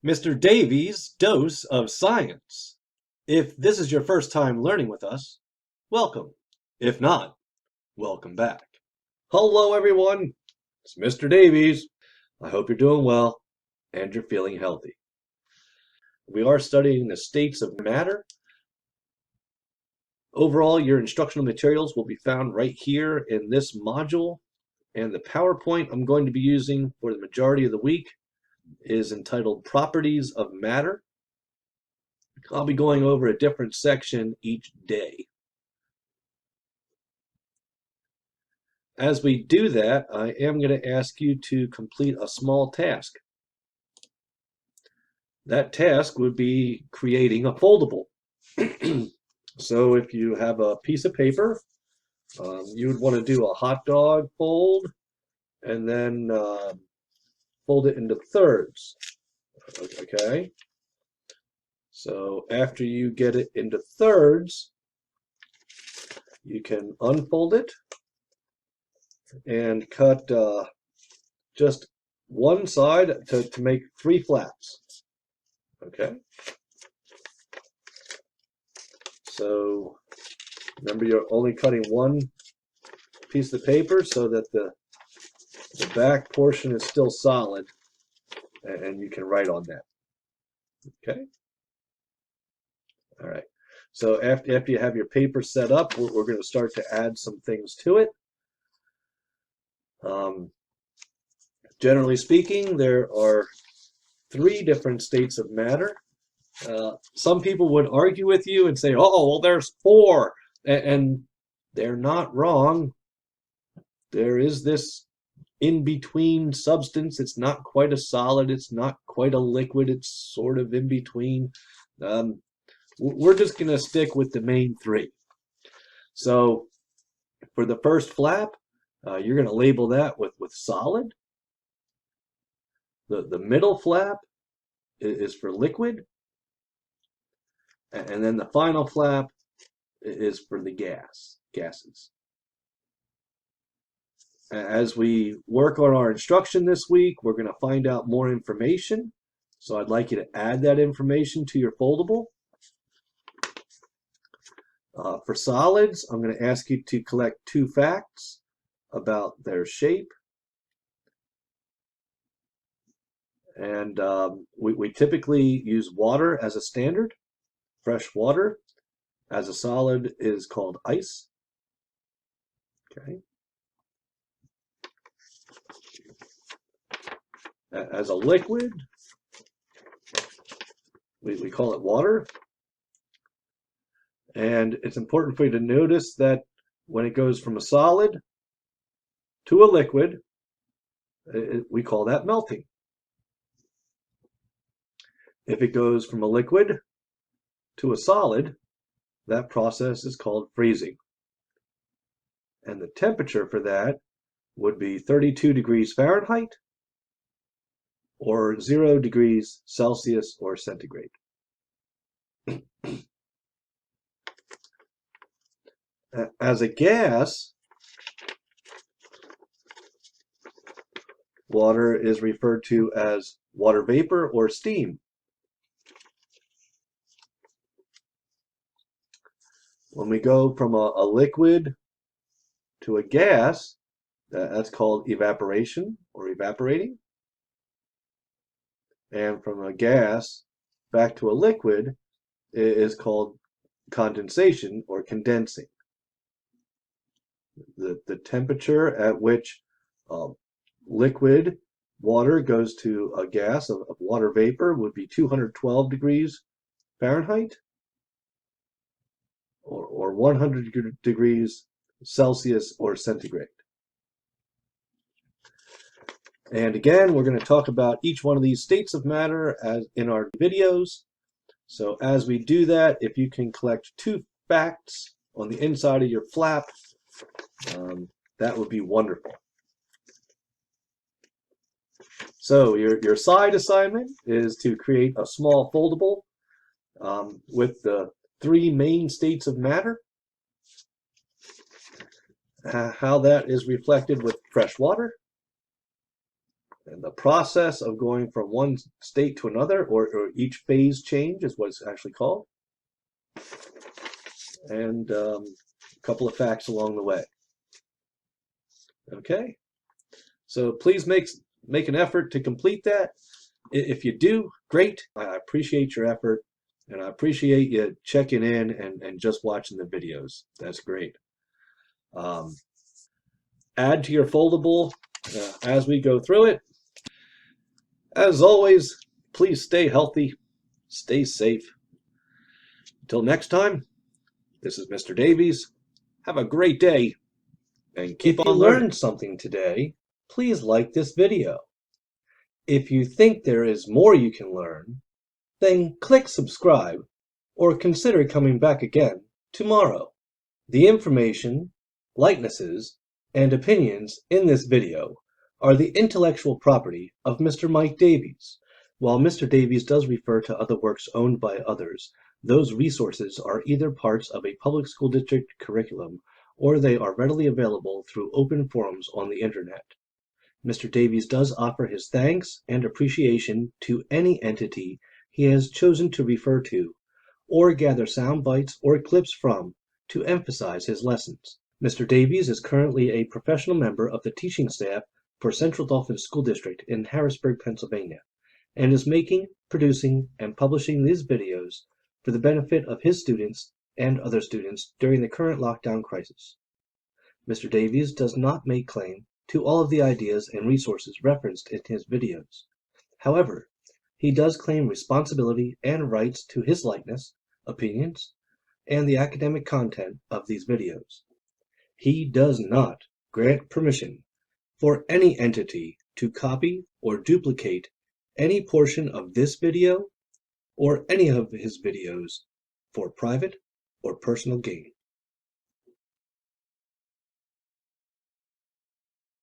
Mr. Davies' dose of science. If this is your first time learning with us, welcome. If not, welcome back. Hello, everyone. It's Mr. Davies. I hope you're doing well and you're feeling healthy. We are studying the states of matter. Overall, your instructional materials will be found right here in this module, and the PowerPoint I'm going to be using for the majority of the week is entitled Properties of Matter. I'll be going over a different section each day. As we do that, I am going to ask you to complete a small task. That task would be creating a foldable. So if you have a piece of paper, you would want to do a hot dog fold and then fold it into thirds. Okay? So after you get it into thirds, you can unfold it and cut just one side to make 3 flaps. Okay? So remember, you're only cutting one piece of paper so that the back portion is still solid and you can write on that. Okay? All right. So after you have your paper set up, we're going to start to add some things to it. Generally speaking, there are 3 different states of matter. Some people would argue with you and say, oh, well, there's 4. And they're not wrong. There is this in-between substance. It's not quite a solid. It's not quite a liquid. It's sort of in between. We're just going to stick with the main 3. So for the first flap, you're going to label that with solid. The middle flap is for liquid. And then the final flap is for the gases. As we work on our instruction this week, we're going to find out more information. So I'd like you to add that information to your foldable. For solids, I'm going to ask you to collect 2 facts about their shape. And we typically use water as a standard. Fresh water as a solid is called ice. Okay. As a liquid, we call it water. And it's important for you to notice that when it goes from a solid to a liquid, we call that melting. If it goes from a liquid to a solid, that process is called freezing. And the temperature for that would be 32 degrees Fahrenheit or 0 degrees Celsius or centigrade. As a gas, water is referred to as water vapor or steam. When we go from a liquid to a gas, that's called evaporation or evaporating. And from a gas back to a liquid is called condensation or condensing. The temperature at which liquid water goes to a gas of water vapor would be 212 degrees Fahrenheit or 100 degrees Celsius or centigrade. And again, we're going to talk about each one of these states of matter as in our videos. So as we do that, if you can collect 2 facts on the inside of your flap, that would be wonderful. So your side assignment is to create a small foldable with the 3 main states of matter. How that is reflected with fresh water, And the process of going from one state to another, or each phase change is what it's actually called. And a couple of facts along the way. Okay, so please make an effort to complete that. If you do, great. I appreciate your effort, and I appreciate you checking in and just watching the videos. That's great. Add to your foldable as we go through it. As always, please stay healthy, stay safe. Until next time, this is Mr. Davies. Have a great day, and keep on learning. If you learned something today, please like this video. If you think there is more you can learn, then click subscribe or consider coming back again tomorrow. The information, likenesses, and opinions in this video are the intellectual property of Mr. Mike Davies. While Mr. Davies does refer to other works owned by others, those resources are either parts of a public school district curriculum or they are readily available through open forums on the internet. Mr. Davies does offer his thanks and appreciation to any entity he has chosen to refer to or gather sound bites or clips from to emphasize his lessons. Mr. Davies is currently a professional member of the teaching staff for Central Dauphin School District in Harrisburg, Pennsylvania, and is making, producing, and publishing these videos for the benefit of his students and other students during the current lockdown crisis. Mr. Davies does not make claim to all of the ideas and resources referenced in his videos. However, he does claim responsibility and rights to his likeness, opinions, and the academic content of these videos. He does not grant permission for any entity to copy or duplicate any portion of this video or any of his videos for private or personal gain.